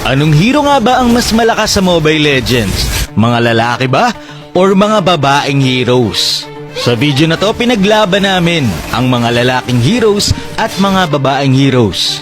Anong hero nga ba ang mas malakas sa Mobile Legends? Mga lalaki ba? Or mga babaeng heroes? Sa video na to, pinaglaban namin ang mga lalaking heroes at mga babaeng heroes.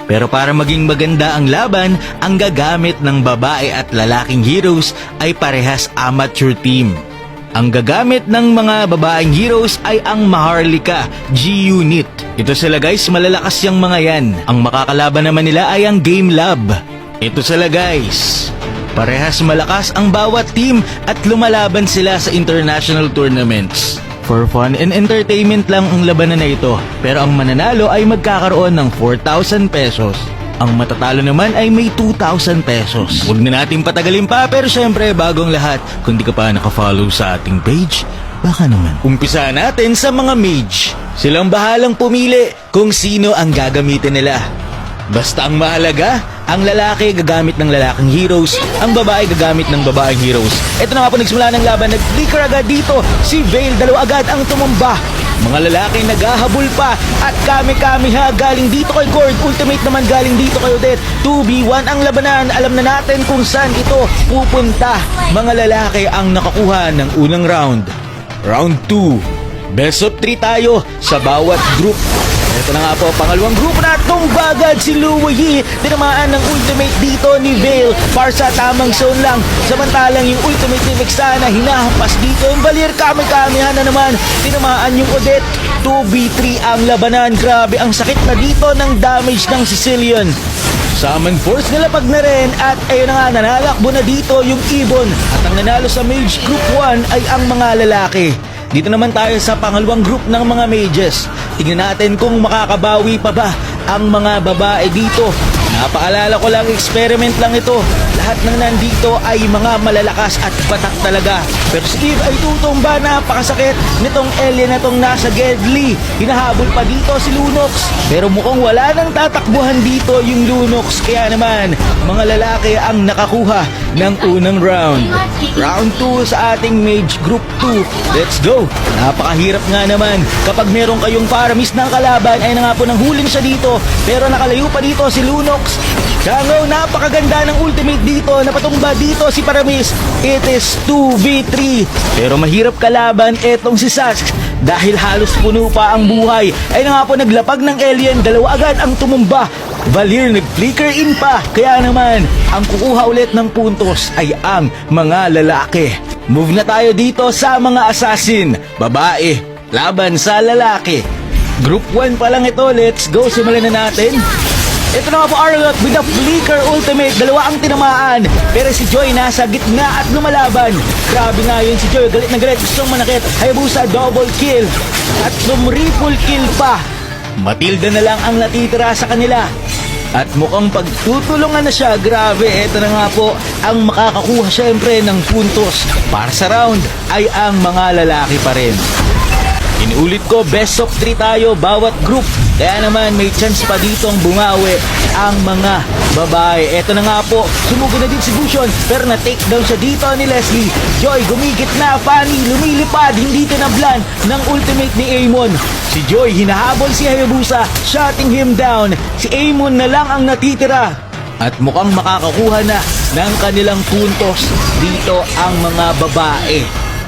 Pero para maging maganda ang laban, ang gagamit ng babae at lalaking heroes ay parehas amateur team. Ang gagamit ng mga babaeng heroes ay ang Maharlika G-Unit. Ito sila guys, malalakas yung mga yan. Ang makakalaban naman nila ay ang Game Lab. Ito sila guys. Parehas malakas ang bawat team at lumalaban sila sa international tournaments. For fun and entertainment lang ang labanan na ito. Pero ang mananalo ay magkakaroon ng 4,000 pesos. Ang matatalo naman ay may 2,000 pesos. Huwag na natin patagalin pa, pero syempre bagong lahat, kung di ka pa nakafollow sa ating page, baka naman. Umpisa natin sa mga mage. Silang bahalang pumili kung sino ang gagamitin nila. Basta ang mahalaga, ang lalaki gagamit ng lalaking heroes, ang babae gagamit ng babaeng heroes. Ito na nga po nagsimula ng laban, nag-flicker agad dito, si Vale, dalawa agad ang tumumba. Mga lalaki naghahabol pa at kami-kami ha, galing dito kay Gord, ultimate naman galing dito kay Odette. 2v1 ang labanan, alam na natin kung saan ito pupunta. Mga lalaki ang nakakuha ng unang round. Round 2, best of 3 tayo sa bawat group. Ito na nga po, pangalawang grupo na tumbagad si Luo Yi. Tinamaan ng ultimate dito ni Vale para sa tamang zone lang. Samantalang yung ultimate ni Vexana hinahampas dito. Yung Valir kami-kamihan na naman. Tinamaan yung Odette. 2v3 ang labanan. Grabe ang sakit na dito ng damage ng Sicilian. Summon Force nilapag na rin at ayun na nga, nanalakbo na dito yung Ibon. At ang nanalo sa Mage Group 1 ay ang mga lalaki. Dito naman tayo sa pangalawang group ng mga mages. Tingnan natin kung makakabawi pa ba ang mga babae dito. Napaalala ko lang, experiment lang ito. Lahat ng nandito ay mga malalakas at batak talaga. Pero si Eve ay tutumba, napakasakit nitong alien na tong nasa Gedli. Hinahabol pa dito si Lunox. Pero mukhang wala nang tatakbuhan dito yung Lunox. Kaya naman, mga lalaki ang nakakuha ng unang round. Round 2 sa ating Mage Group 2. Let's go! Napakahirap nga naman. Kapag meron kayong paramis ng kalaban, ay na nga po nang huling siya dito. Pero nakalayo pa dito si Lunox. Chango, napakaganda ng ultimate dito. Napatumba dito si Paramis. It is 2v3. Pero mahirap kalaban etong si Sask. Dahil halos puno pa ang buhay, ay na nga po naglapag ng alien. Dalawa agad ang tumumba. Valir nag-flicker in pa. Kaya naman, ang kukuha ulit ng puntos ay ang mga lalaki. Move na tayo dito sa mga assassin. Babae, laban sa lalaki. Group 1 pa lang ito. Let's go, simulan na natin. Ito na nga po Arlott with a flicker ultimate. Dalawa ang tinamaan. Pero si Joy nasa gitna at lumalaban. Grabe nga yun si Joy. Galit na galit. Gustong manakit. Hayabusa double kill. At triple kill pa. Matilda na lang ang natitira sa kanila. At mukhang pagtutulungan na siya. Grabe, eto na nga po ang makakakuha syempre ng puntos. Para sa round ay ang mga lalaki pa rin. Inuulit ko, best of 3 tayo bawat group. Kaya naman may chance pa ditong bumawi ang mga babae. Eto na nga po, sumugod na din si Bushon. Pero na-take down siya dito ni Leslie. Joy gumigit na, Fanny lumilipad. Hindi tinablan ng ultimate ni Amon. Si Joy hinahabol si Hayabusa, shutting him down. Si Amon na lang ang natitira. At mukhang makakakuha na ng kanilang puntos dito ang mga babae.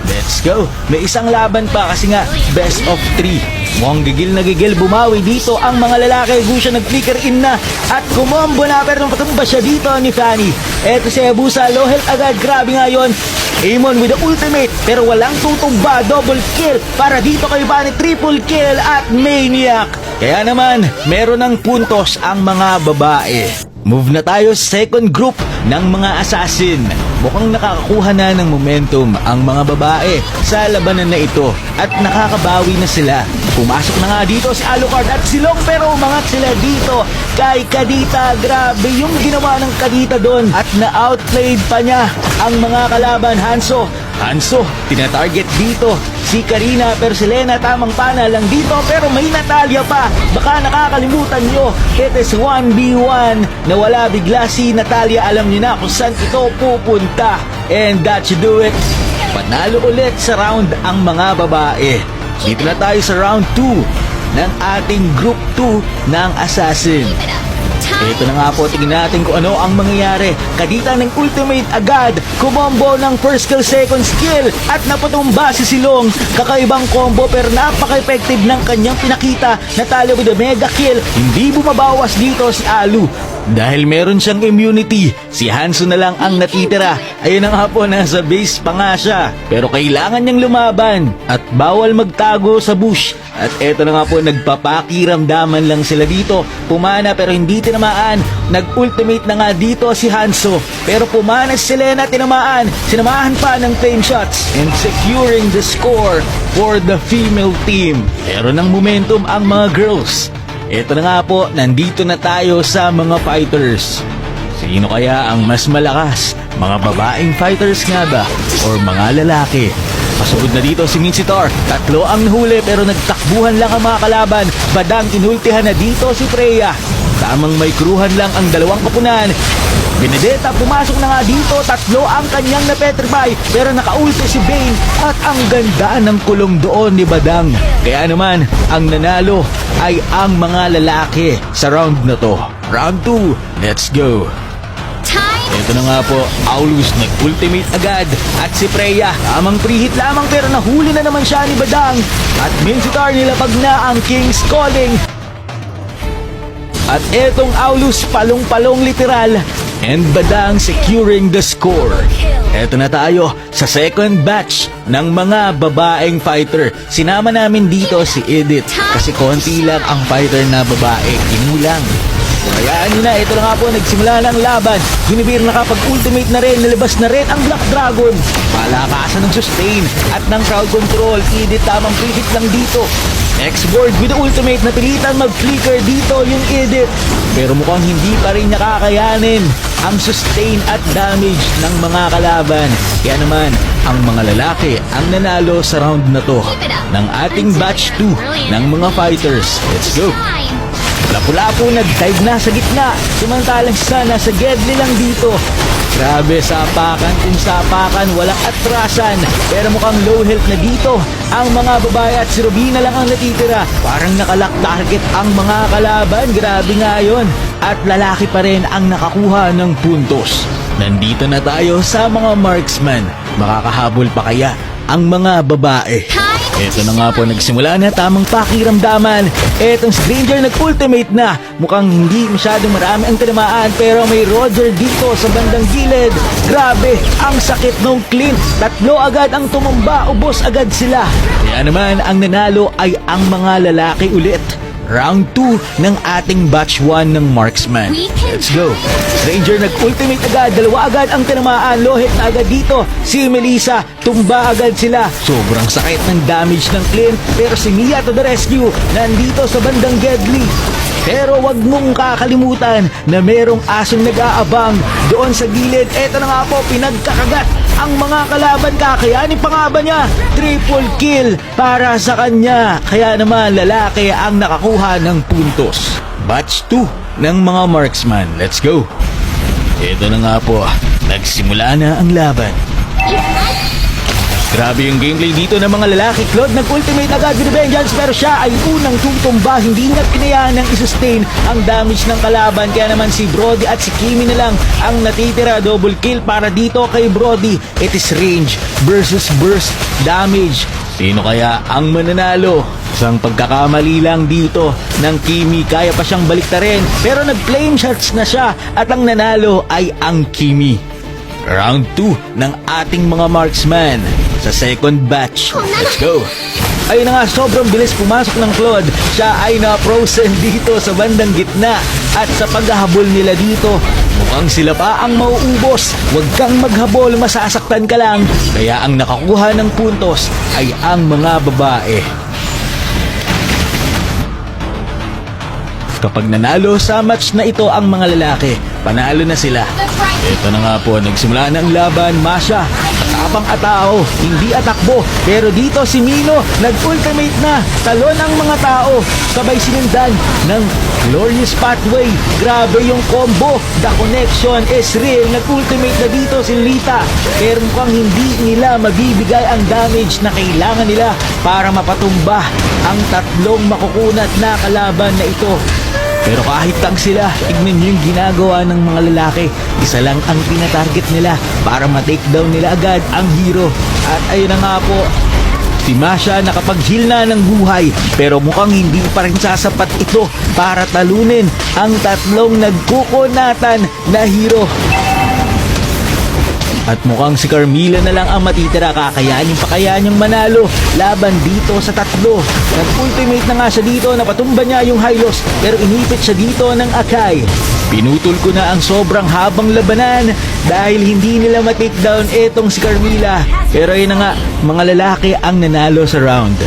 Let's go! May isang laban pa kasi nga best of 3. Mukhang gigil na gigil bumawi dito ang mga lalaki. Gusha nag-flicker in na at kumombo na pero nung patumba siya dito ni Fanny. Eto si Hayabusa, low health agad. Grabe nga yun. Amon with the ultimate pero walang tutumba. Double kill para dito kay Fanny. Triple kill at Maniac. Kaya naman meron ng puntos ang mga babae. Move na tayo sa second group ng mga assassin. Mukhang nakakakuha na ng momentum ang mga babae sa labanan na ito at nakakabawi na sila. Pumasok na nga dito si Alucard at si Long pero umangat sila dito kay Kadita. Grabe yung ginawa ng Kadita doon at na-outplayed pa niya ang mga kalaban. Hanzo, tinatarget dito si Karina pero si Lena tamang pana lang dito pero may Natalia pa. Baka nakakalimutan nyo, it is 1v1. Nawala bigla si Natalia, alam nyo na kung saan ito pupunta. And that should do it. Panalo ulit sa round ang mga babae. Dito na tayo sa round 2 ng ating group 2 ng Assassin. Ito na nga po, tingnan natin kung ano ang mangyayari. Kadita ng ultimate agad, kumombo ng first skill, second skill, at napatumba si Silong. Kakaibang combo pero napaka-effective ng kanyang pinakita. Natalo with a mega kill. Hindi bumabawas dito si Alu. Dahil meron siyang immunity, si Hanzo na lang ang natitira. Ayun na nga po, nasa base pa nga siya. Pero kailangan niyang lumaban at bawal magtago sa bush. At eto na nga po, nagpapakiramdaman lang sila dito. Pumana pero hindi tinamaan. Nag-ultimate na nga dito si Hanzo. Pero pumana si Selena, tinamaan. Sinamahan pa ng flame shots and securing the score for the female team. Meron ng momentum ang mga girls. Ito na nga po, nandito na tayo sa mga fighters. Sino kaya ang mas malakas? Mga babaeng fighters nga ba? Or mga lalaki? Pasugod na dito si Mincetar. Tatlo ang nahuli pero nagtakbuhan lang ang mga kalaban. Badang inultihan na dito si Freya. Tamang may kruhan lang ang dalawang kapunan. Benedetta pumasok na nga dito, tatlo ang kanyang napetrify pero nakaulti si Bane at ang ganda ng kulong doon ni Badang. Kaya naman, ang nanalo ay ang mga lalaki sa round na to. Round 2, let's go! Ito na nga po, Aulus nag-ultimate agad at si Freya, tamang pre-hit lamang pero nahuli na naman siya ni Badang at Mincetar nilapag na ang King's Calling. At etong Aulus palong-palong literal and Badang securing the score. Eto na tayo sa second batch ng mga babaeng fighter. Sinama namin dito si Edith kasi konti lang ang fighter na babae, kinulang. Hayaan nyo na, ito na nga po, nagsimula na ang laban. Guinevere nakapag-ultimate na rin, nalabas na rin ang Black Dragon. Palakasan ng sustain at ng crowd control. Edith tamang pre-hit lang dito. Next board with the ultimate, napilitan mag-flicker dito yung Edith. Pero mukhang hindi pa rin nakakayanin ang sustain at damage ng mga kalaban. Kaya naman, ang mga lalaki ang nanalo sa round na to ng ating batch 2 ng mga fighters. Let's go! Lapu-lapu nag-dive na sa gitna, samantalang sana sa Gedli lang dito. Grabe, sapakan kung sapakan, walang atrasan. Pero mukhang low health na dito ang mga babae at si Robina lang ang natitira. Parang nakalock target ang mga kalaban, grabe nga yun. At lalaki pa rin ang nakakuha ng puntos. Nandito na tayo sa mga marksman. Makakahabol pa kaya ang mga babae? Eto na nga po, nagsimula na tamang pakiramdaman. Etong Stranger nag-ultimate na. Mukhang hindi masyadong marami ang tinamaan pero may Roger dito sa bandang gilid. Grabe, ang sakit ng Clint. Tatlo agad ang tumumba, ubos agad sila. Kaya naman, ang nanalo ay ang mga lalaki ulit. Round 2 ng ating batch 1 ng marksman. Let's go! Stranger nag-ultimate agad, dalawa agad ang tinamaan, lohit na agad dito. Si Melissa, tumba agad sila. Sobrang sakit ng damage ng Clint, pero si Mia to the rescue, nandito sa bandang Gedli. Pero wag mong kakalimutan na merong asong nag-aabang doon sa gilid. Eto na nga po, pinagkakagat ang mga kalaban, kakayanin pa nga ba niya? Triple kill para sa kanya. Kaya naman lalaki ang nakakuha ng puntos. Batch 2 ng mga marksman. Let's go! Ito na nga po, nagsimula na ang laban. Grabe yung gameplay dito ng mga lalaki. Claude nag-ultimate agad with vengeance pero siya ay unang tutumba. Hindi niya pinayaan ng isustain ang damage ng kalaban. Kaya naman si Brody at si Kimi na lang ang natitira. Double kill para dito kay Brody. It is range versus burst damage. Sino kaya ang mananalo? Isang pagkakamali lang dito ng Kimi, kaya pa siyang baliktarin pero nag-flame shots na siya at ang nanalo ay ang Kimi. Round 2 ng ating mga marksman sa second batch. Let's go! Ayun na nga, sobrang bilis pumasok ng Claude. Siya ay na-frozen dito sa bandang gitna at sa paghahabol nila dito, mukhang sila pa ang mauubos. Huwag kang maghabol, masasaktan ka lang. Kaya ang nakakuha ng puntos ay ang mga babae. Kapag nanalo sa match na ito ang mga lalaki, panalo na sila. Ito na nga po, nagsimula ng laban. Masha, atapang atao, hindi atakbo. Pero dito si Mino, nag-ultimate na. Talon ang mga tao, sabay sinundan ng Glorious Pathway. Grabe yung combo, the connection is real. Nag-ultimate na dito si Lita. Pero mukhang hindi nila mabibigay ang damage na kailangan nila para mapatumba ang tatlong makukunat na kalaban na ito. Pero kahit tag sila, tignan nyo yung ginagawa ng mga lalaki. Isa lang ang tinatarget nila para ma-takedown nila agad ang hero. At ayun na nga po, si Masha nakapag-heal na ng buhay pero mukhang hindi pa rin sasapat ito para talunin ang tatlong nagkukunatan na hero. At mukhang si Carmilla na lang ang matitira, kakayanin pa kaya niyang manalo laban dito sa tatlo. Nag-ultimate na nga siya dito, napatumba niya yung Hylos pero inipit siya dito ng Akai. Pinutol ko na ang sobrang habang labanan dahil hindi nila ma-takedown etong si Carmilla. Pero ayun na nga, mga lalaki ang nanalo sa round.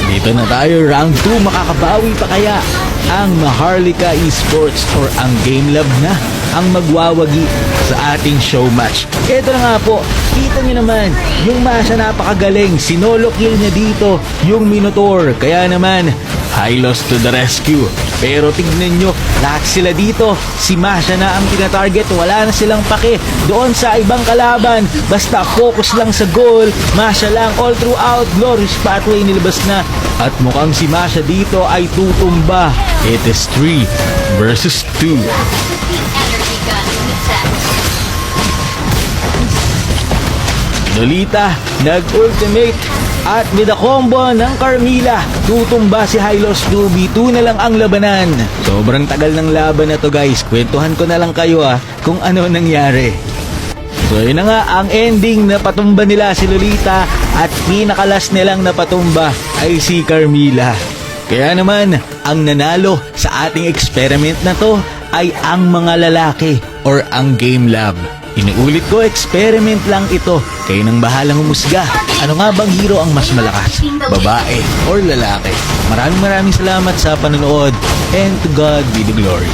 Dito na tayo, round 2, makakabawi pa kaya ang Maharlika Esports or ang Game Lab na ang magwawagi sa ating show match. Ito na nga po, kita nyo naman, yung Masha napakagaling, sinolo kill niya dito yung Minotaur. Kaya naman, Hylos to the rescue. Pero tignan nyo, lahat sila dito, si Masha na ang tinatarget, wala na silang pake doon sa ibang kalaban. Basta focus lang sa goal, Masha lang all throughout, glorious pathway nilabas na. At mukhang si Masha dito ay tutumba. It is 3 versus 2. Lolita nag-ultimate at with a combo ng Carmilla, tutumba si Hylos. 2v2 na lang ang labanan. Sobrang tagal ng laban na to guys. Kwentuhan ko na lang kayo kung ano nangyari. So yun na nga ang ending, na patumba nila si Lolita at pinakalas nilang napatumba ay si Carmilla. Kaya naman, ang nanalo sa ating experiment na to ay ang mga lalaki or ang Game Lab. Inuulit ko, experiment lang ito. Kayo nang bahalang humusga. Ano nga bang hero ang mas malakas? Babae or lalaki? Maraming salamat sa panonood, and to God be the glory.